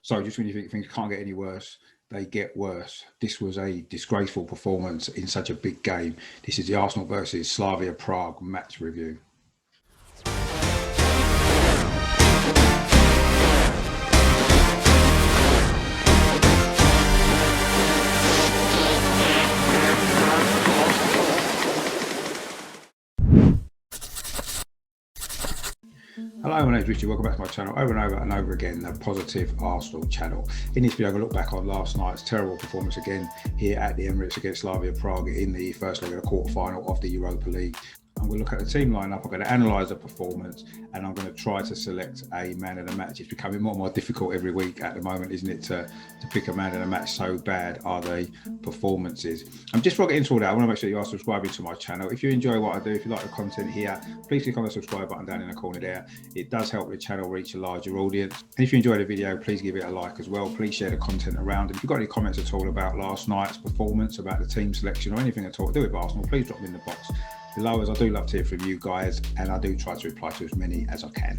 So just when you think things can't get any worse, they get worse. This was a disgraceful performance in such a big game. This is the Arsenal versus Slavia Prague match review. Hello, my name is Richard. Welcome back to my channel. Over and over again, the Positive Arsenal channel. In this video, I'm going to look back on last night's terrible performance again here at the Emirates against Slavia Prague in the first leg of the quarter-final of the Europa League. I'm going to look at the team lineup, I'm going to analyse the performance, and I'm going to try to select a man of the match. It's becoming more and more difficult every week at the moment, isn't it, to pick a man of the match? So bad are the performances. Just before I get into all that, I want to make sure you are subscribing to my channel. If you enjoy what I do, if you like the content here, please click on the subscribe button down in the corner there. It does help the channel reach a larger audience. And if you enjoyed the video, please give it a like as well. Please share the content around. And if you've got any comments at all about last night's performance, about the team selection or anything at all to do with Arsenal, please drop them in the box below, as I do love to hear from you guys, and I do try to reply to as many as I can.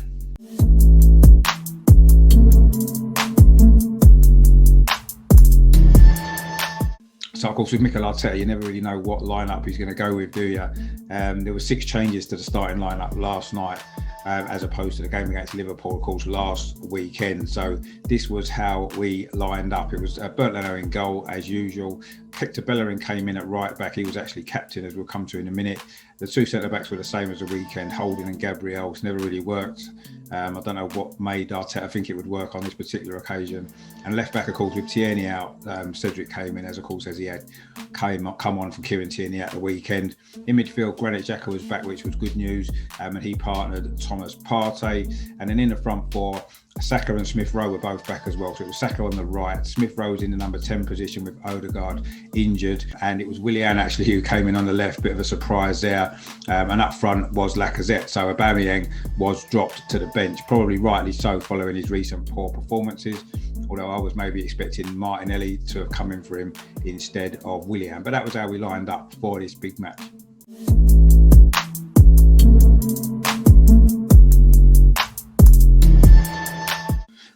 So of course with Mikel Arteta, you never really know what lineup he's going to go with, do you? There were 6 changes to the starting lineup last night, as opposed to the game against Liverpool, of course, last weekend. So this was how we lined up. It was Bernd Leno in goal as usual. Hector Bellerin came in at right back. He was actually captain, as we'll come to in a minute. The 2 centre-backs were the same as the weekend, Holding and Gabriel. It's never really worked. I don't know what made Arteta think it would work on this particular occasion. And left back, of course, with Tierney out, Cedric came in, as of course as he had come on from Kieran Tierney at the weekend. In midfield, Granit Xhaka was back, which was good news, and he partnered Thomas Partey. And then in the front four, Saka and Smith Rowe were both back as well. So it was Saka on the right, Smith Rowe was in the number 10 position with Odegaard injured, and it was Willian actually who came in on the left, bit of a surprise there. And up front was Lacazette. So Aubameyang was dropped to the bench, probably rightly so following his recent poor performances, although I was maybe expecting Martinelli to have come in for him instead of Willian. But that was how we lined up for this big match.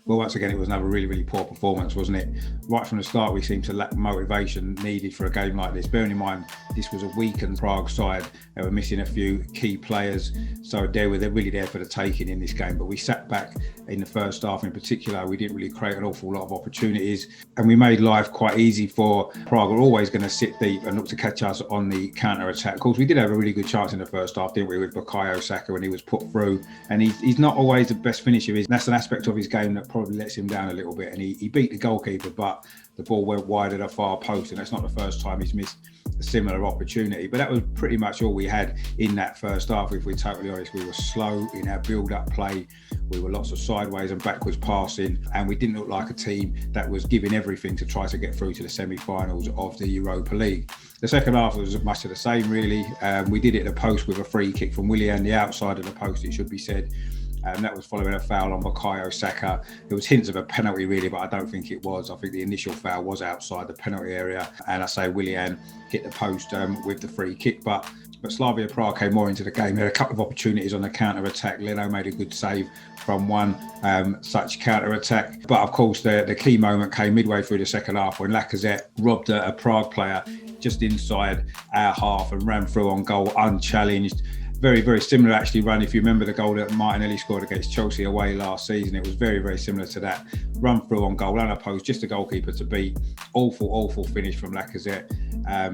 Well, once again, it was another really poor performance, wasn't it? Right from the start, we seemed to lack motivation needed for a game like this. Bearing in mind, this was a weakened Prague side. They were missing a few key players, so they're really there for the taking in this game. But we sat back in the first half in particular. We didn't really create an awful lot of opportunities, and we made life quite easy for Prague. We're always going to sit deep and look to catch us on the counter-attack. Of course, we did have a really good chance in the first half, didn't we, with Bukayo Saka when he was put through. And he's not always the best finisher. That's an aspect of his game that probably lets him down a little bit, and he beat the goalkeeper, but the ball went wide at a far post, and that's not the first time he's missed a similar opportunity. But that was pretty much all we had in that first half. If we're totally honest, we were slow in our build-up play. We were lots of sideways and backwards passing, and we didn't look like a team that was giving everything to try to get through to the semi-finals of the Europa League. The second half was much of the same, really. We did it at the post with a free kick from Willian, the outside of the post, it should be said. That was following a foul on Bukayo Saka. There was hints of a penalty, really, but I don't think it was. I think the initial foul was outside the penalty area, and I say Willian hit the post with the free kick. But Slavia Prague came more into the game. They had a couple of opportunities on the counter-attack. Leno made a good save from one such counter-attack. But of course, the key moment came midway through the second half when Lacazette robbed a Prague player just inside our half and ran through on goal unchallenged. Very similar actually run. If you remember the goal that Martinelli scored against Chelsea away last season, it was very similar to that. Run through on goal, unopposed, just a goalkeeper to beat. Awful finish from Lacazette.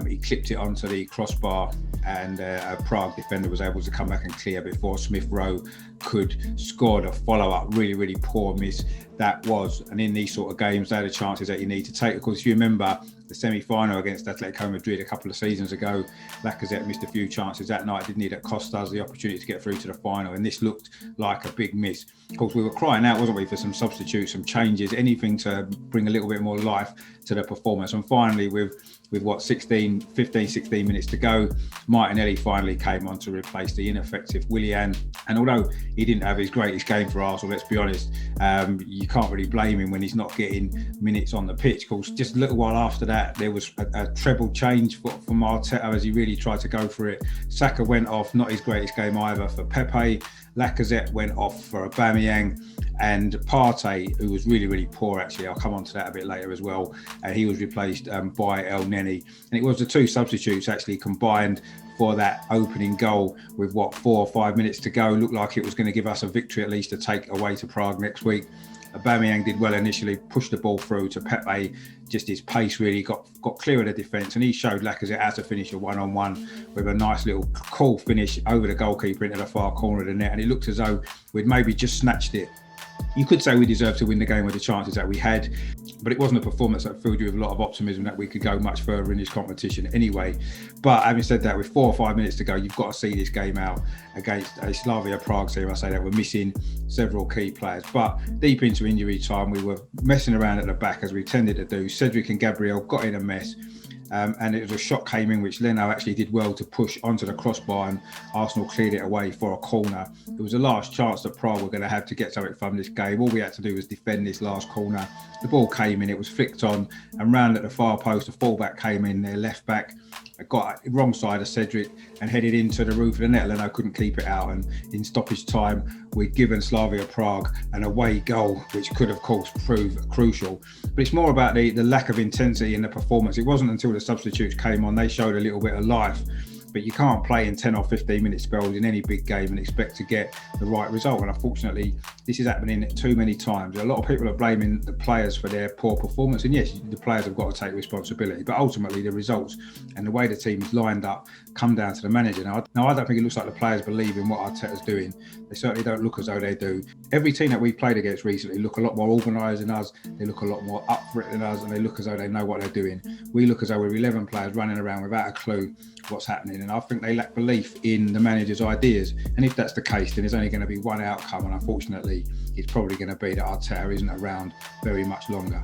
He clipped it onto the crossbar, and a Prague defender was able to come back and clear before Smith Rowe could score the follow-up. Really poor miss that was. And in these sort of games, they're the chances that you need to take. Of course, if you remember the semi-final against Atletico Madrid a couple of seasons ago, Lacazette missed a few chances that night, didn't he? That cost us the opportunity to get through to the final, and this looked like a big miss. Of course, we were crying out, wasn't we, for some substitutes, some changes, anything to bring a little bit more life to the performance. And finally, with what, 15, 16 minutes to go, Martinelli finally came on to replace the ineffective Willian. And although he didn't have his greatest game for Arsenal, let's be honest, you can't really blame him when he's not getting minutes on the pitch. Of course, just a little while after that, there was a treble change from Arteta as he really tried to go for it. Saka went off, not his greatest game either for Pepe. Lacazette went off for Aubameyang, and Partey, who was really, really poor actually, I'll come on to that a bit later as well, he was replaced by El Neni. And it was the two substitutes actually combined for that opening goal with 4 or 5 minutes to go. Looked like it was going to give us a victory at least to take away to Prague next week. Aubameyang did well initially, pushed the ball through to Pepe, just his pace really got clear of the defence, and he showed Lacazette how to finish a one-on-one with a nice little cool finish over the goalkeeper into the far corner of the net, and it looked as though we'd maybe just snatched it. You could say we deserved to win the game with the chances that we had, but it wasn't a performance that filled you with a lot of optimism that we could go much further in this competition anyway. But having said that, with 4 or 5 minutes to go, you've got to see this game out against a Slavia Prague team. I say that we're missing several key players. But deep into injury time, we were messing around at the back as we tended to do. Cedric and Gabriel got in a mess. And it was a shot came in which Leno actually did well to push onto the crossbar, and Arsenal cleared it away for a corner. It was the last chance that Prague were going to have to get something from this game. All we had to do was defend this last corner. The ball came in, it was flicked on and round at the far post. The fullback came in, their left back got wrong side of Cedric and headed into the roof of the net. Leno couldn't keep it out, and in stoppage time we'd given Slavia Prague an away goal which could of course prove crucial. But it's more about the lack of intensity in the performance. It wasn't until the substitutes came on they showed a little bit of life. But you can't play in 10 or 15 minute spells in any big game and expect to get the right result. And unfortunately, this is happening too many times. A lot of people are blaming the players for their poor performance. And yes, the players have got to take responsibility. But ultimately, the results and the way the team is lined up come down to the manager. Now, I don't think it looks like the players believe in what Arteta's doing. They certainly don't look as though they do. Every team that we've played against recently look a lot more organised than us. They look a lot more up for it than us, and they look as though they know what they're doing. We look as though we're 11 players running around without a clue what's happening, and I think they lack belief in the manager's ideas. And if that's the case, then there's only going to be one outcome, and unfortunately it's probably going to be that Arteta isn't around very much longer.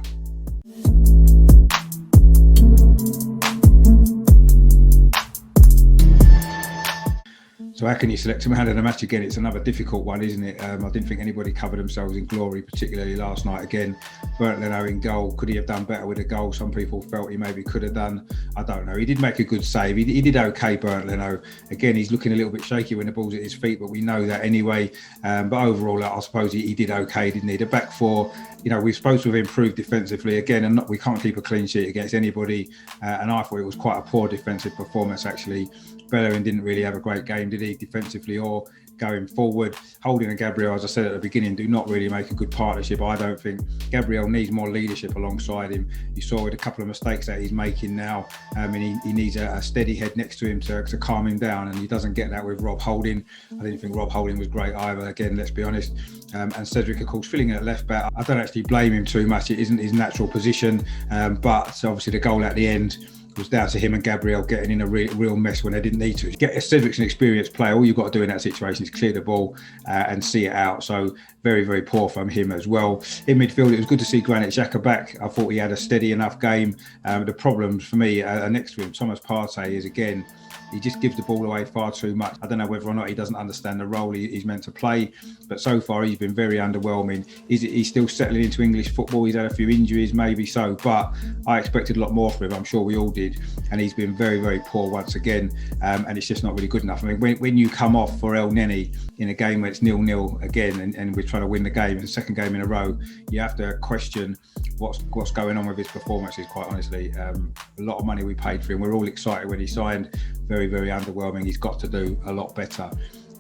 So how can you select a man of the match again? It's another difficult one, isn't it? I didn't think anybody covered themselves in glory, particularly last night. Again, Bernd Leno in goal. Could he have done better with a goal? Some people felt he maybe could have done. I don't know. He did make a good save. He did okay, Bernd Leno. Again, he's looking a little bit shaky when the ball's at his feet, but we know that anyway. But overall, I suppose he did okay, didn't he? The back four, we're supposed to have improved defensively again, and we can't keep a clean sheet against anybody. And I thought it was quite a poor defensive performance, actually. Bellerin didn't really have a great game, did he, defensively or going forward. Holding and Gabriel, as I said at the beginning, do not really make a good partnership. I don't think Gabriel needs more leadership alongside him. You saw with a couple of mistakes that he's making now, and he needs a steady head next to him to calm him down, and he doesn't get that with Rob Holding. I didn't think Rob Holding was great either, again, let's be honest. And Cedric, of course, filling in at left back. I don't actually blame him too much. It isn't his natural position, but obviously the goal at the end was down to him and Gabriel getting in a real mess when they didn't need to. Cedric's an experienced player. All you've got to do in that situation is clear the ball and see it out. So very, very poor from him as well. In midfield, it was good to see Granit Xhaka back. I thought he had a steady enough game. The problems for me next to him, Thomas Partey, is again, he just gives the ball away far too much. I don't know whether or not he doesn't understand the role he's meant to play, but so far he's been very underwhelming. He's still settling into English football. He's had a few injuries, maybe so, but I expected a lot more from him. I'm sure we all did, and he's been very, very poor once again, and it's just not really good enough. I mean, when you come off for El Neni in a game where it's 0-0 again, and we're trying to win the game, the second game in a row, you have to question what's going on with his performances, quite honestly. A lot of money we paid for him. We're all excited when he signed. Very, very underwhelming. He's got to do a lot better.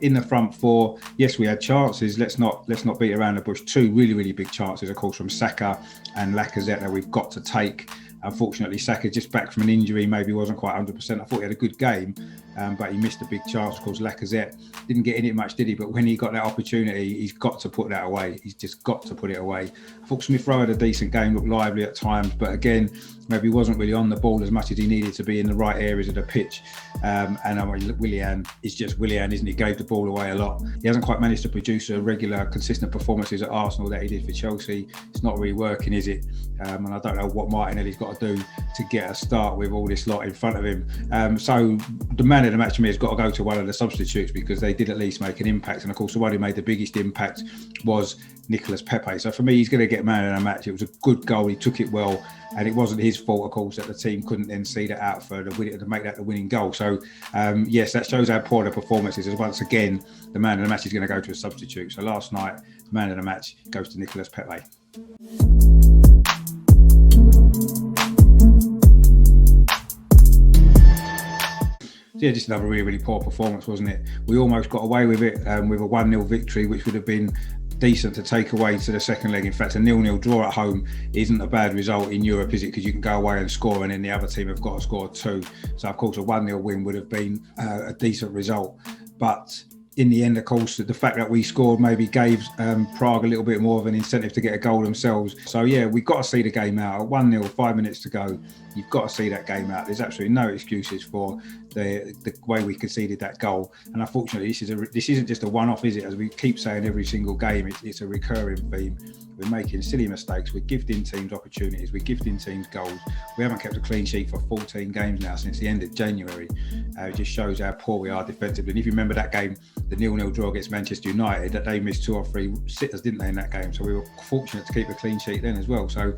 In the front four, yes, we had chances. Let's not beat around the bush. Two really, really big chances, of course, from Saka and Lacazette that we've got to take. Unfortunately, Saka just back from an injury, maybe wasn't quite 100%. I thought he had a good game, but he missed a big chance. Of course, Lacazette didn't get in it much, did he? But when he got that opportunity, he's got to put that away. He's just got to put it away. I thought Smith Rowe had a decent game, looked lively at times, but again, maybe he wasn't really on the ball as much as he needed to be in the right areas of the pitch. And Willian is just Willian, isn't he? Gave the ball away a lot. He hasn't quite managed to produce a regular, consistent performances at Arsenal that he did for Chelsea. It's not really working, is it? And I don't know what Martinelli's got to do to get a start with all this lot in front of him. So the man of the match for me has got to go to one of the substitutes, because they did at least make an impact. And of course, the one who made the biggest impact was Nicolas Pepe. So for me, he's going to get man of the match. It was a good goal. He took it well, and it wasn't his fault, of course, that the team couldn't then see that out for to make that the winning goal. So yes, that shows how poor the performance is. As once again, the man of the match is going to go to a substitute. So last night, the man of the match goes to Nicolas Pepe. Yeah, just another really, really poor performance, wasn't it? We almost got away with it with a 1-0 victory, which would have been decent to take away to the second leg. In fact, a 0-0 draw at home isn't a bad result in Europe, is it? Because you can go away and score, and then the other team have got to score 2. So, of course, a 1-0 win would have been a decent result. But in the end, of course, the fact that we scored maybe gave Prague a little bit more of an incentive to get a goal themselves. So, yeah, we've got to see the game out. At 1-0, 5 minutes to go, you've got to see that game out. There's absolutely no excuses for the way we conceded that goal. And unfortunately, this isn't just a one-off, is it? As we keep saying every single game, it's a recurring theme. We're making silly mistakes. We're gifting teams opportunities. We're gifting teams goals. We haven't kept a clean sheet for 14 games now since the end of January. It just shows how poor we are defensively. And if you remember that game, the 0-0 draw against Manchester United, that they missed 2 or 3 sitters, didn't they, in that game? So we were fortunate to keep a clean sheet then as well. So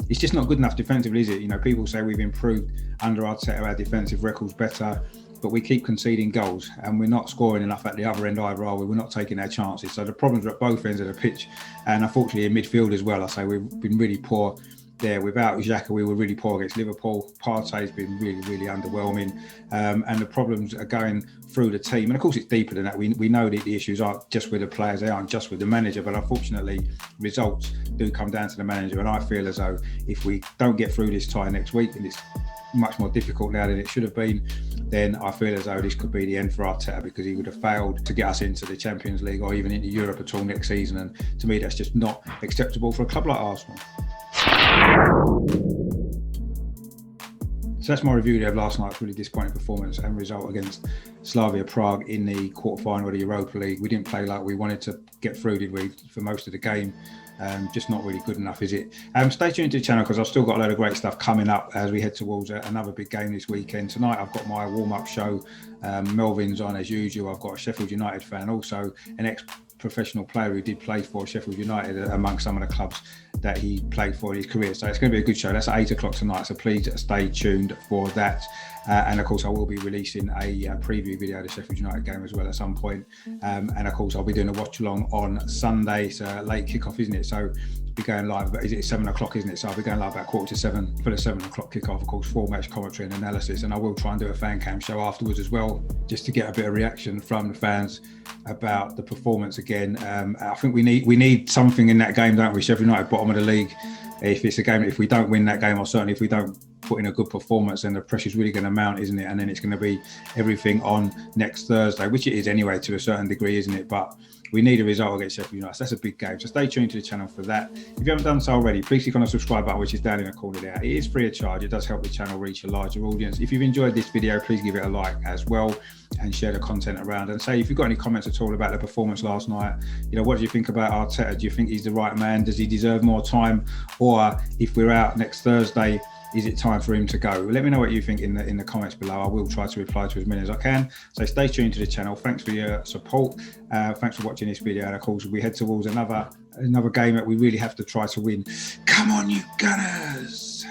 it's just not good enough defensively, is it? You know, people say we've improved under Arteta, our defensive record's better, but we keep conceding goals and we're not scoring enough at the other end either, are we? We're not taking our chances. So the problems are at both ends of the pitch, and unfortunately in midfield as well. I say we've been really poor there. Without Xhaka, we were really poor against Liverpool. Partey's been really, really underwhelming, and the problems are going through the team. And of course, it's deeper than that. We know that the issues aren't just with the players, they aren't just with the manager, but unfortunately, results do come down to the manager. And I feel as though if we don't get through this tie next week, and it's much more difficult now than it should have been, then I feel as though this could be the end for Arteta, because he would have failed to get us into the Champions League or even into Europe at all next season. And to me, that's just not acceptable for a club like Arsenal. So that's my review of last night's really disappointing performance and result against Slavia Prague in the quarter-final of the Europa League. We didn't play like we wanted to get through, did we, for most of the game? Just not really good enough, is it? Stay tuned to the channel, because I've still got a load of great stuff coming up as we head towards another big game this weekend. Tonight I've got my warm-up show. Melvin's on as usual. I've got a Sheffield United fan, also an ex-professional player who did play for Sheffield United amongst some of the clubs that he played for in his career. So it's going to be a good show. That's at 8 o'clock tonight, so please stay tuned for that. And of course, I will be releasing a preview video of the Sheffield United game as well at some point. And of course, I'll be doing a watch along on Sunday. It's a late kickoff, isn't it? So be going live, is it 7 o'clock, isn't it? So I'll be going live about 7:15 for the 7 o'clock kickoff, of course, full match commentary and analysis. And I will try and do a fan cam show afterwards as well, just to get a bit of reaction from the fans about the performance again. I think we need something in that game, don't we? Sheffield United, bottom of the league. If it's a game, if we don't win that game, or certainly if we don't put in a good performance, then the pressure's really going to mount, isn't it? And then it's going to be everything on next Thursday, which it is anyway to a certain degree, isn't it? But we need a result against Sheffield United. So that's a big game. So stay tuned to the channel for that. If you haven't done so already, please click on the subscribe button, which is down in the corner there. It is free of charge. It does help the channel reach a larger audience. If you've enjoyed this video, please give it a like as well and share the content around. And say if you've got any comments at all about the performance last night, you know, what do you think about Arteta? Do you think he's the right man? Does he deserve more time? Or if we're out next Thursday, is it time for him to go? Let me know what you think in the comments below. I will try to reply to as many as I can. So stay tuned to the channel. Thanks for your support. Thanks for watching this video. And of course, we head towards another game that we really have to try to win. Come on, you Gunners!